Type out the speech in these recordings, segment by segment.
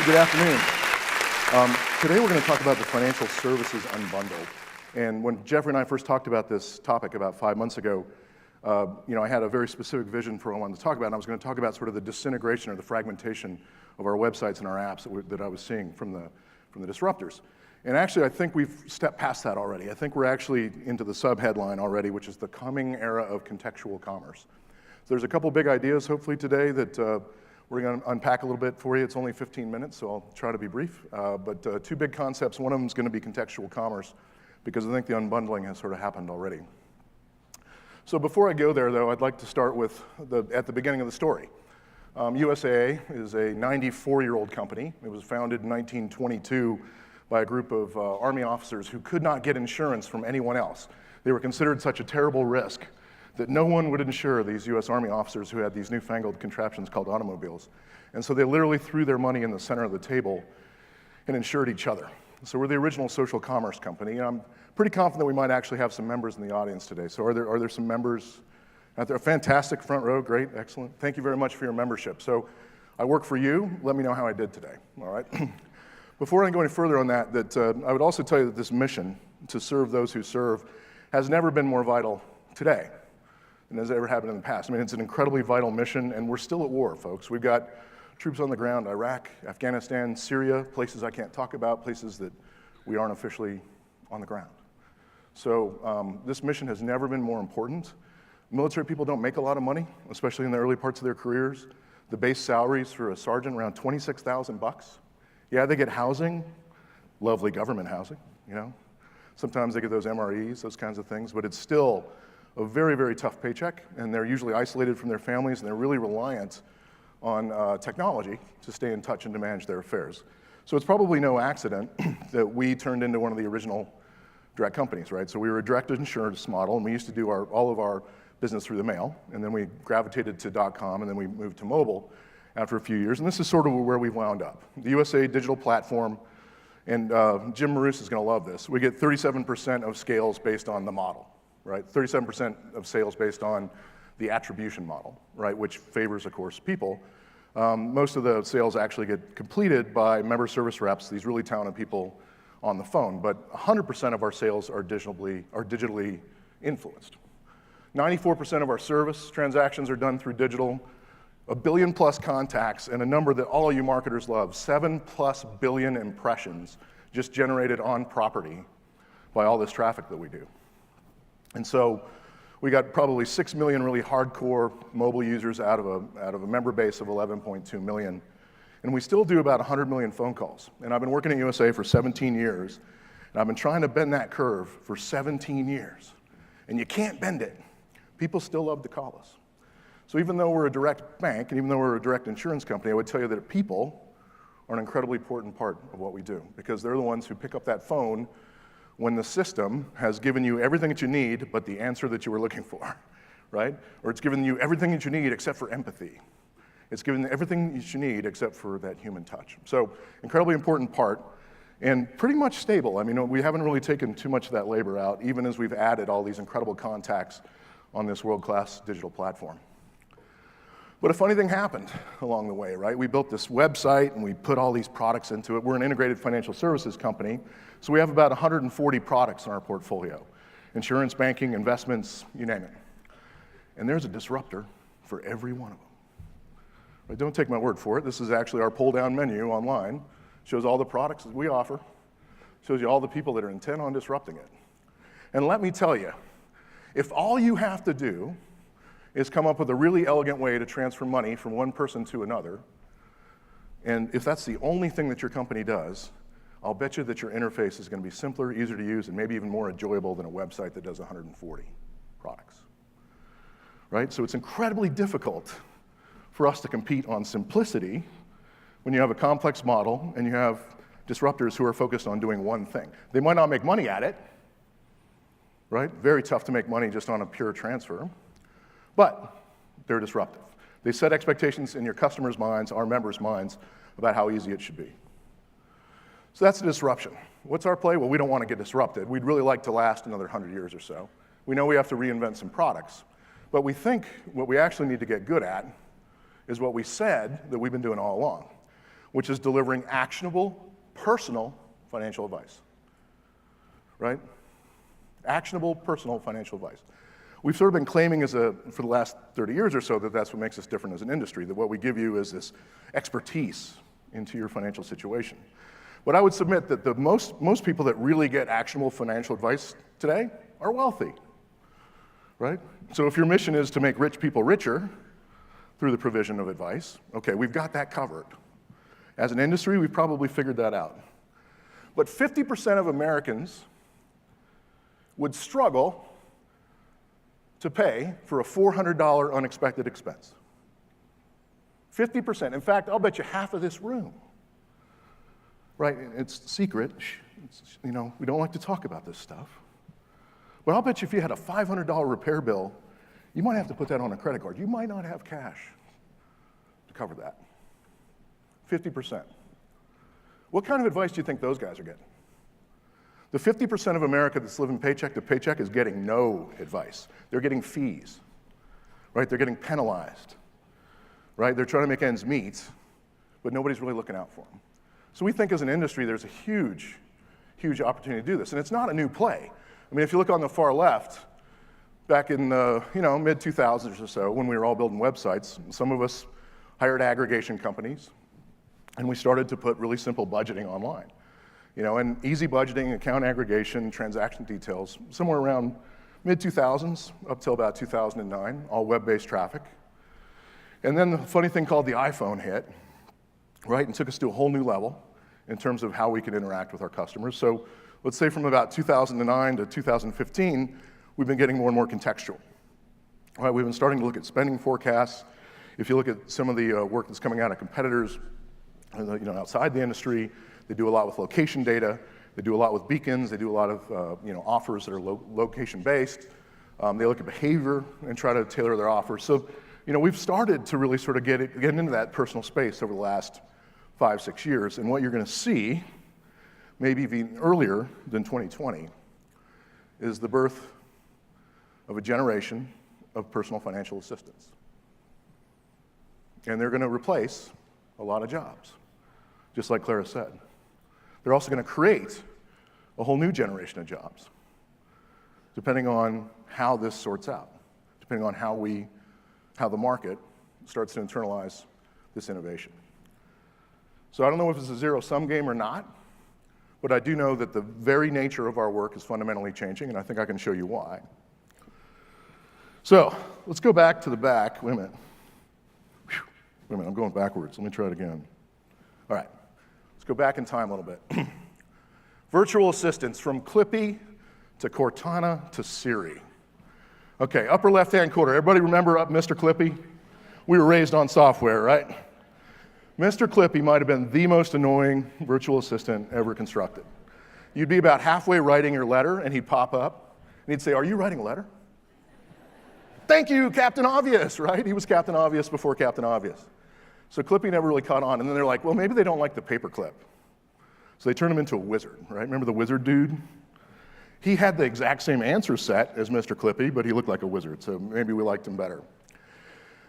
Good afternoon. Today we're going to talk about the financial services unbundled. And when Jeffrey and I first talked about this topic about 5 months ago, I had a very specific vision for what I wanted to talk about, and I was going to talk about sort of the disintegration or the fragmentation of our websites and our apps that I was seeing from the disruptors. And actually, I think we've stepped past that already. I think we're actually into the sub-headline already, which is the coming era of contextual commerce. So there's a couple big ideas, hopefully, today that we're going to unpack a little bit for you. It's only 15 minutes, so I'll try to be brief. But two big concepts. One of them is going to be contextual commerce, because I think the unbundling has sort of happened already. So before I go there, though, I'd like to start with at the beginning of the story. USAA is a 94-year-old company. It was founded in 1922 by a group of Army officers who could not get insurance from anyone else. They were considered such a terrible risk that no one would insure these US Army officers who had these newfangled contraptions called automobiles. And so they literally threw their money in the center of the table and insured each other. So we're the original social commerce company, and I'm pretty confident we might actually have some members in the audience today. So are there some members out there? Fantastic, front row, great, excellent. Thank you very much for your membership. So I work for you. Let me know how I did today, all right? Before I go any further on that, I would also tell you that this mission to serve those who serve has never been more vital today than has ever happened in the past. I mean, it's an incredibly vital mission, and we're still at war, folks. We've got troops on the ground, Iraq, Afghanistan, Syria, places I can't talk about, places that we aren't officially on the ground. So this mission has never been more important. Military people don't make a lot of money, especially in the early parts of their careers. The base salaries for a sergeant around $26,000. Yeah, they get housing, lovely government housing, you know. Sometimes they get those MREs, those kinds of things, but it's still a very, very tough paycheck, and they're usually isolated from their families, and they're really reliant on technology to stay in touch and to manage their affairs. So it's probably no accident that we turned into one of the original direct companies, right? So we were a direct insurance model, and we used to do all of our business through the mail, and then we gravitated to .com, and then we moved to mobile after a few years, and this is sort of where we wound up. The USAA digital platform, and Jim Marous is going to love this. We get 37% of scales based on the model, right? 37% of sales based on the attribution model, right, which favors, of course, people. Most of the sales actually get completed by member service reps, these really talented people on the phone, but 100% of our sales are digitally influenced. 94% of our service transactions are done through digital, 1 billion plus contacts, and a number that all you marketers love, 7+ billion impressions just generated on property by all this traffic that we do. And so we got probably 6 million really hardcore mobile users out of a member base of 11.2 million. And we still do about 100 million phone calls. And I've been working at USA for 17 years, and I've been trying to bend that curve for 17 years. And you can't bend it. People still love to call us. So even though we're a direct bank, and even though we're a direct insurance company, I would tell you that people are an incredibly important part of what we do, because they're the ones who pick up that phone when the system has given you everything that you need but the answer that you were looking for, right? Or it's given you everything that you need except for empathy. It's given everything that you need except for that human touch. So incredibly important part, and pretty much stable. I mean, we haven't really taken too much of that labor out, even as we've added all these incredible contacts on this world-class digital platform. But a funny thing happened along the way, right? We built this website and we put all these products into it. We're an integrated financial services company, so we have about 140 products in our portfolio. Insurance, banking, investments, you name it. And there's a disruptor for every one of them. Right? Don't take my word for it. This is actually our pull-down menu online. Shows all the products that we offer. Shows you all the people that are intent on disrupting it. And let me tell you, if all you have to do is come up with a really elegant way to transfer money from one person to another, and if that's the only thing that your company does, I'll bet you that your interface is going to be simpler, easier to use, and maybe even more enjoyable than a website that does 140 products, right? So it's incredibly difficult for us to compete on simplicity when you have a complex model and you have disruptors who are focused on doing one thing. They might not make money at it, right? Very tough to make money just on a pure transfer. But they're disruptive. They set expectations in your customers' minds, our members' minds, about how easy it should be. So that's a disruption. What's our play? Well, we don't want to get disrupted. We'd really like to last another 100 years or so. We know we have to reinvent some products. But we think what we actually need to get good at is what we said that we've been doing all along. which is delivering actionable, personal financial advice, right? Actionable, personal financial advice. We've sort of been claiming for the last 30 years or so that that's what makes us different as an industry, that what we give you is this expertise into your financial situation. But I would submit that the most people that really get actionable financial advice today are wealthy, right? So if your mission is to make rich people richer through the provision of advice, okay, we've got that covered. As an industry, we've probably figured that out. But 50% of Americans would struggle to pay for a $400 unexpected expense. 50%. In fact, I'll bet you half of this room, right? It's secret. We don't like to talk about this stuff. But I'll bet you if you had a $500 repair bill, you might have to put that on a credit card. You might not have cash to cover that. 50%. What kind of advice do you think those guys are getting? The 50% of America that's living paycheck to paycheck is getting no advice. They're getting fees, right? They're getting penalized, right? They're trying to make ends meet, but nobody's really looking out for them. So we think as an industry there's a huge, huge opportunity to do this, and it's not a new play. I mean, if you look on the far left, back in the mid-2000s or so, when we were all building websites, some of us hired aggregation companies, and we started to put really simple budgeting online. And easy budgeting, account aggregation, transaction details, somewhere around mid-2000s up till about 2009, all web-based traffic. And then the funny thing called the iPhone hit, right, and took us to a whole new level in terms of how we could interact with our customers. So let's say from about 2009 to 2015, we've been getting more and more contextual. All right, we've been starting to look at spending forecasts. If you look at some of the work that's coming out of competitors, outside the industry, they do a lot with location data. They do a lot with beacons. They do a lot of offers that are location-based. They look at behavior and try to tailor their offers. So, we've started to really sort of get into that personal space over the last 5-6 years. And what you're going to see, maybe even earlier than 2020, is the birth of a generation of personal financial assistants. And they're going to replace a lot of jobs, just like Clara said. They're also going to create a whole new generation of jobs, depending on how this sorts out, depending on how the market starts to internalize this innovation. So I don't know if it's a zero-sum game or not, but I do know that the very nature of our work is fundamentally changing, and I think I can show you why. So let's go back to the back. Wait a minute, I'm going backwards. Let me try it again. All right. Go back in time a little bit. Virtual assistants from Clippy to Cortana to Siri. Okay, upper left-hand corner. Everybody remember Mr. Clippy? We were raised on software, right? Mr. Clippy might have been the most annoying virtual assistant ever constructed. You'd be about halfway writing your letter, and he'd pop up, and he'd say, "Are you writing a letter?" "Thank you, Captain Obvious," right? He was Captain Obvious before Captain Obvious. So Clippy never really caught on, and then they're like, well, maybe they don't like the paperclip. So they turned him into a wizard, right? Remember the wizard dude? He had the exact same answer set as Mr. Clippy, but he looked like a wizard, so maybe we liked him better.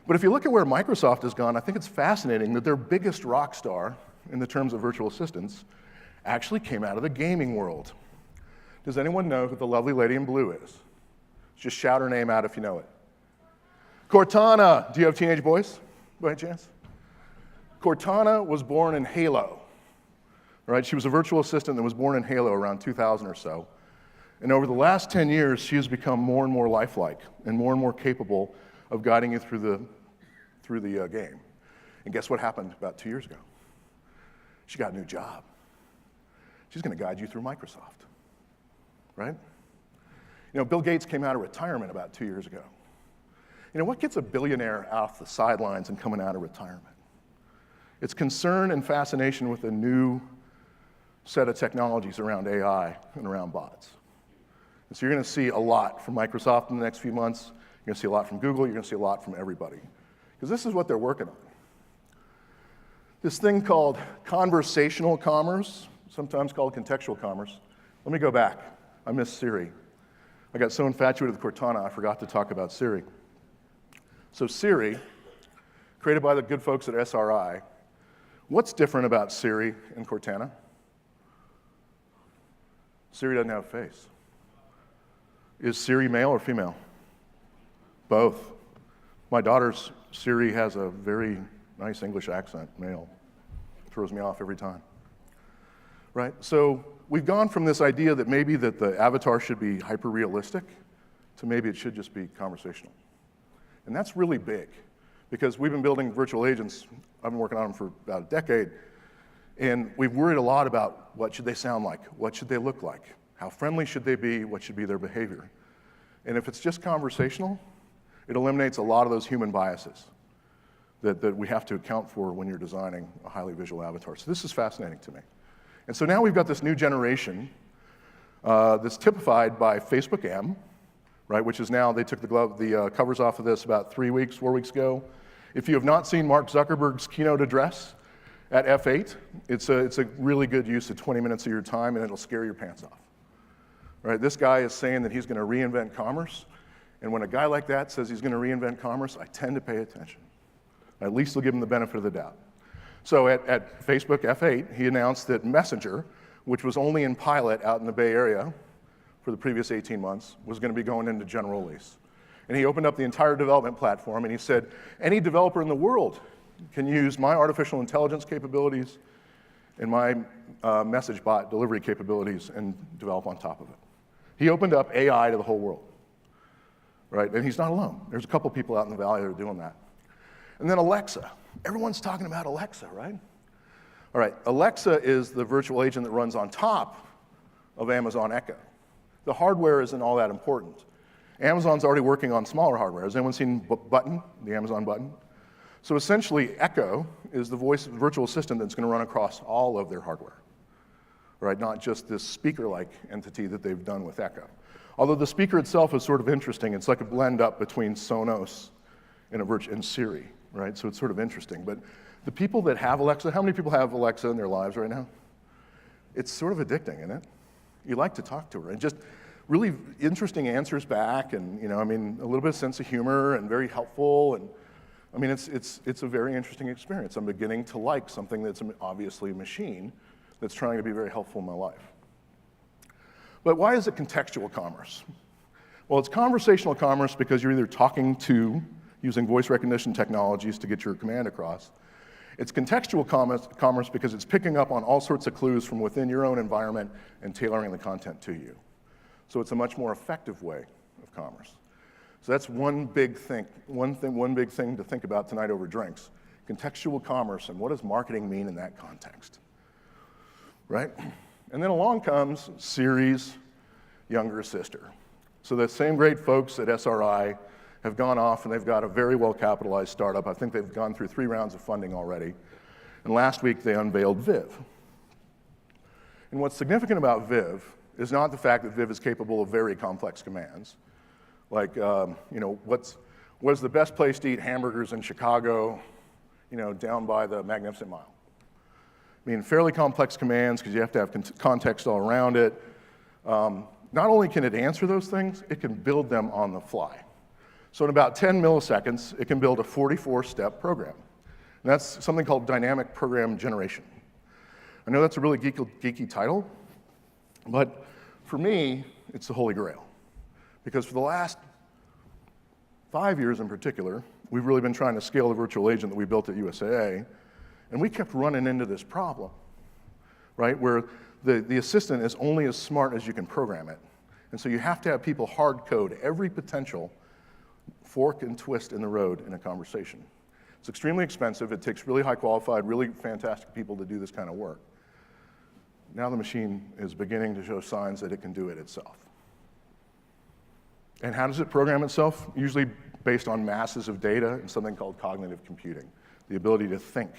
But if you look at where Microsoft has gone, I think it's fascinating that their biggest rock star in the terms of virtual assistants actually came out of the gaming world. Does anyone know who the lovely lady in blue is? Just shout her name out if you know it. Cortana. Do you have teenage boys, by any chance? Cortana was born in Halo, right? She was a virtual assistant that was born in Halo around 2000 or so. And over the last 10 years, she has become more and more lifelike and more capable of guiding you through the game. And guess what happened about 2 years ago? She got a new job. She's going to guide you through Microsoft, right? Bill Gates came out of retirement about 2 years ago. What gets a billionaire off the sidelines and coming out of retirement? It's concern and fascination with a new set of technologies around AI and around bots. And so you're going to see a lot from Microsoft in the next few months. You're going to see a lot from Google. You're going to see a lot from everybody. Because this is what they're working on. This thing called conversational commerce, sometimes called contextual commerce. Let me go back. I missed Siri. I got so infatuated with Cortana, I forgot to talk about Siri. So Siri, created by the good folks at SRI, What's different about Siri and Cortana? Siri doesn't have a face. Is Siri male or female? Both. My daughter's Siri has a very nice English accent, male. Throws me off every time. Right? So we've gone from this idea that maybe that the avatar should be hyper-realistic to maybe it should just be conversational. And that's really big, because we've been building virtual agents. I've been working on them for about a decade, and we've worried a lot about what should they sound like, what should they look like, how friendly should they be, what should be their behavior. And if it's just conversational, it eliminates a lot of those human biases that we have to account for when you're designing a highly visual avatar. So this is fascinating to me. And so now we've got this new generation that's typified by Facebook M, right, which is now, they took the covers off of this about 4 weeks ago. If you have not seen Mark Zuckerberg's keynote address at F8, it's a really good use of 20 minutes of your time, and it'll scare your pants off. Right? This guy is saying that he's going to reinvent commerce, and when a guy like that says he's going to reinvent commerce, I tend to pay attention. At least he'll give him the benefit of the doubt. So at Facebook F8, he announced that Messenger, which was only in pilot out in the Bay Area for the previous 18 months, was going to be going into general release. And he opened up the entire development platform, and he said, any developer in the world can use my artificial intelligence capabilities and my message bot delivery capabilities and develop on top of it. He opened up AI to the whole world, right? And he's not alone. There's a couple people out in the valley that are doing that. And then Alexa. Everyone's talking about Alexa, right? All right, Alexa is the virtual agent that runs on top of Amazon Echo. The hardware isn't all that important. Amazon's already working on smaller hardware. Has anyone seen Button, the Amazon Button? So essentially, Echo is the voice virtual assistant that's going to run across all of their hardware, right? Not just this speaker-like entity that they've done with Echo. Although the speaker itself is sort of interesting. It's like a blend up between Sonos and Siri, right? So it's sort of interesting. But the people that have Alexa, how many people have Alexa in their lives right now? It's sort of addicting, isn't it? You like to talk to her, and just really interesting answers back, and a little bit of sense of humor, and very helpful, and it's a very interesting experience. I'm beginning to like something that's obviously a machine that's trying to be very helpful in my life. But why is it contextual commerce? Well, it's conversational commerce because you're either talking to, using voice recognition technologies to get your command across. It's contextual commerce because it's picking up on all sorts of clues from within your own environment and tailoring the content to you. So it's a much more effective way of commerce. So that's one big thing to think about tonight over drinks. Contextual commerce, and what does marketing mean in that context? Right? And then along comes Siri's younger sister. So the same great folks at SRI have gone off, and they've got a very well-capitalized startup. I think they've gone through 3 rounds of funding already. And last week, they unveiled Viv. And what's significant about Viv is not the fact that Viv is capable of very complex commands, like, what is the best place to eat hamburgers in Chicago, down by the Magnificent Mile. Fairly complex commands because you have to have context all around it. Not only can it answer those things, it can build them on the fly. So in about 10 milliseconds, it can build a 44-step program. And that's something called dynamic program generation. I know that's a really geeky title, but for me, it's the holy grail. Because for the last 5 years in particular, we've really been trying to scale the virtual agent that we built at USAA, and we kept running into this problem, right, where the assistant is only as smart as you can program it. And so you have to have people hard code every potential fork and twist in the road in a conversation. It's extremely expensive. It takes really high qualified, really fantastic people to do this kind of work. Now the machine is beginning to show signs that it can do it itself. And how does it program itself? Usually based on masses of data and something called cognitive computing, the ability to think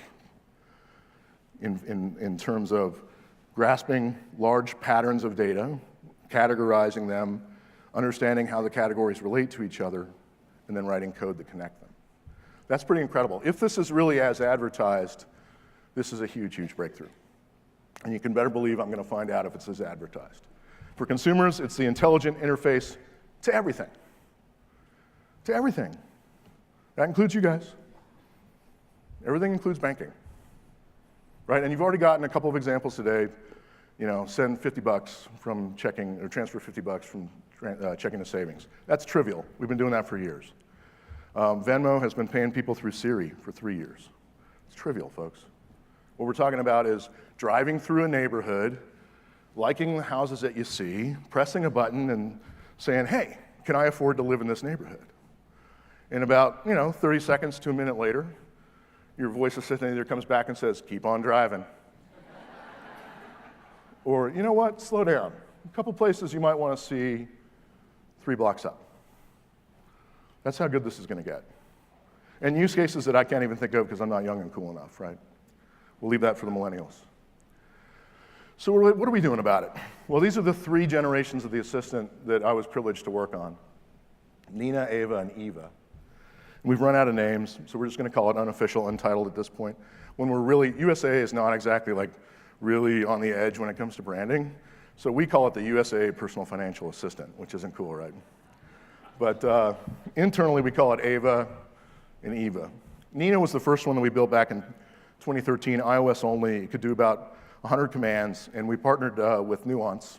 in terms of grasping large patterns of data, categorizing them, understanding how the categories relate to each other, and then writing code to connect them. That's pretty incredible. If this is really as advertised, this is a huge, huge breakthrough. And you can better believe I'm going to find out if it's as advertised. For consumers, it's the intelligent interface to everything. To everything. That includes you guys. Everything includes banking. right? And you've already gotten a couple of examples today. You know, send $50 from checking, or transfer $50 from checking to savings. That's trivial. We've been doing that for years. Venmo has been paying people through Siri for 3 years. It's trivial, folks. What we're talking about is driving through a neighborhood, liking the houses that you see, pressing a button and saying, hey, can I afford to live in this neighborhood? And about, 30 seconds to a minute later, your voice assistant either comes back and says, keep on driving. Or, you know what, slow down. A couple places you might want to see 3 blocks up. That's how good this is going to get. And use cases that I can't even think of because I'm not young and cool enough, right? We'll leave that for the millennials. So what are we doing about it? Well, these are the 3 generations of the assistant that I was privileged to work on. Nina, Ava, and Eva. We've run out of names, so we're just going to call it unofficial, untitled at this point. When we're really, USAA is not exactly like really on the edge when it comes to branding, so we call it the USAA Personal Financial Assistant, which isn't cool, right? But internally, we call it Ava and Eva. Nina was the first one that we built back in 2013, iOS only. It could do about 100 commands, and we partnered with Nuance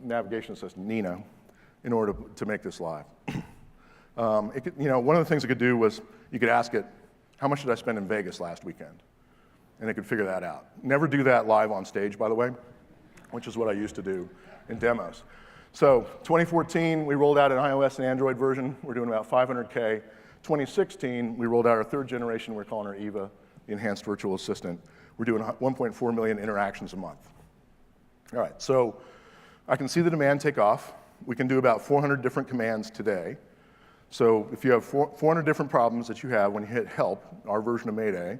navigation system, Nina, in order to make this live. One of the things it could do was you could ask it, how much did I spend in Vegas last weekend? And it could figure that out. Never do that live on stage, by the way, which is what I used to do in demos. So 2014, we rolled out an iOS and Android version. We're doing about 500K. 2016, we rolled out our 3rd generation. We're calling her Eva, the enhanced virtual assistant. We're doing 1.4 million interactions a month. All right, so I can see the demand take off. We can do about 400 different commands today. So if you have 400 different problems that you have when you hit help, our version of Mayday,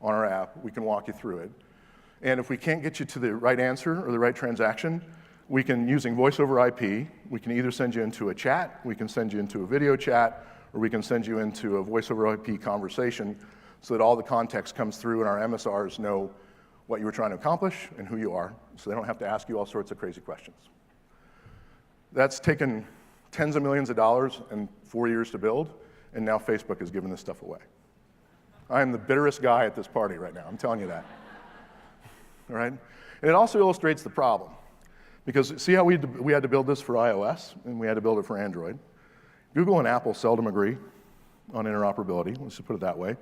on our app, we can walk you through it. And if we can't get you to the right answer or the right transaction, we can, using voice over IP, we can either send you into a chat, we can send you into a video chat, or we can send you into a voice over IP conversation so that all the context comes through and our MSRs know what you were trying to accomplish and who you are, so they don't have to ask you all sorts of crazy questions. That's taken tens of millions of dollars and 4 years to build, and now Facebook is giving this stuff away. I am the bitterest guy at this party right now, I'm telling you that. All right? And it also illustrates the problem. Because see how we had to build this for iOS, and we had to build it for Android? Google and Apple seldom agree on interoperability, let's just put it that way.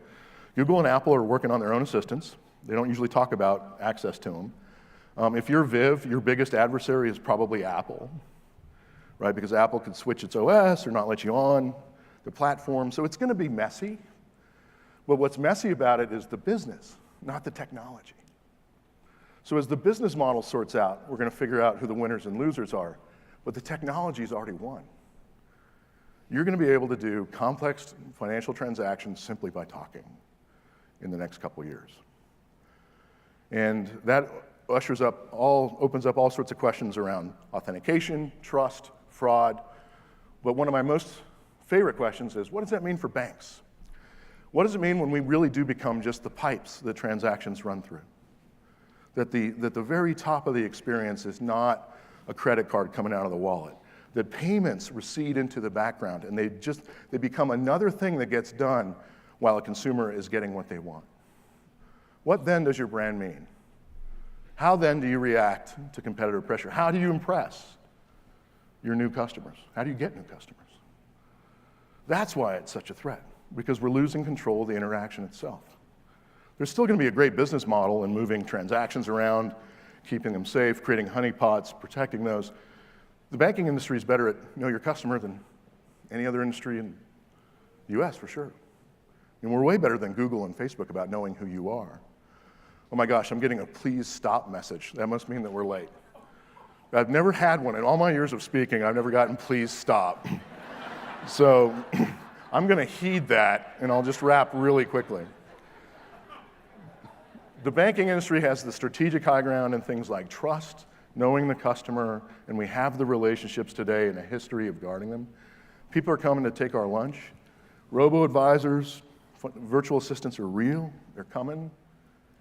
Google and Apple are working on their own assistants. They don't usually talk about access to them. If you're Viv, your biggest adversary is probably Apple, right? Because Apple could switch its OS or not let you on the platform, so it's going to be messy. But what's messy about it is the business, not the technology. So as the business model sorts out, we're going to figure out who the winners and losers are, but the technology's already won. You're going to be able to do complex financial transactions simply by talking in the next couple years. And that opens up all sorts of questions around authentication, trust, fraud. But one of my most favorite questions is, what does that mean for banks? What does it mean when we really do become just the pipes that transactions run through? That the very top of the experience is not a credit card coming out of the wallet. That payments recede into the background and they become another thing that gets done while a consumer is getting what they want. What then does your brand mean? How then do you react to competitor pressure? How do you impress your new customers? How do you get new customers? That's why it's such a threat, because we're losing control of the interaction itself. There's still going to be a great business model in moving transactions around, keeping them safe, creating honeypots, protecting those. The banking industry is better at know your customer than any other industry in the US, for sure. And we're way better than Google and Facebook about knowing who you are. Oh my gosh, I'm getting a please stop message. That must mean that we're late. I've never had one. In all my years of speaking, I've never gotten please stop. So I'm going to heed that, and I'll just wrap really quickly. The banking industry has the strategic high ground in things like trust, knowing the customer, and we have the relationships today and a history of guarding them. People are coming to take our lunch. Robo-advisors, virtual assistants are real. They're coming.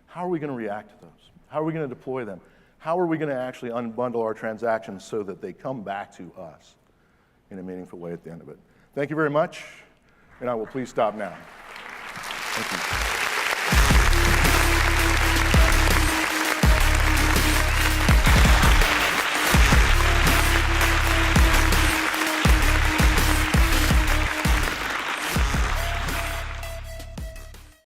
How are we going to react to those? How are we going to deploy them? How are we going to actually unbundle our transactions so that they come back to us in a meaningful way at the end of it? Thank you very much, and I will please stop now. Thank you.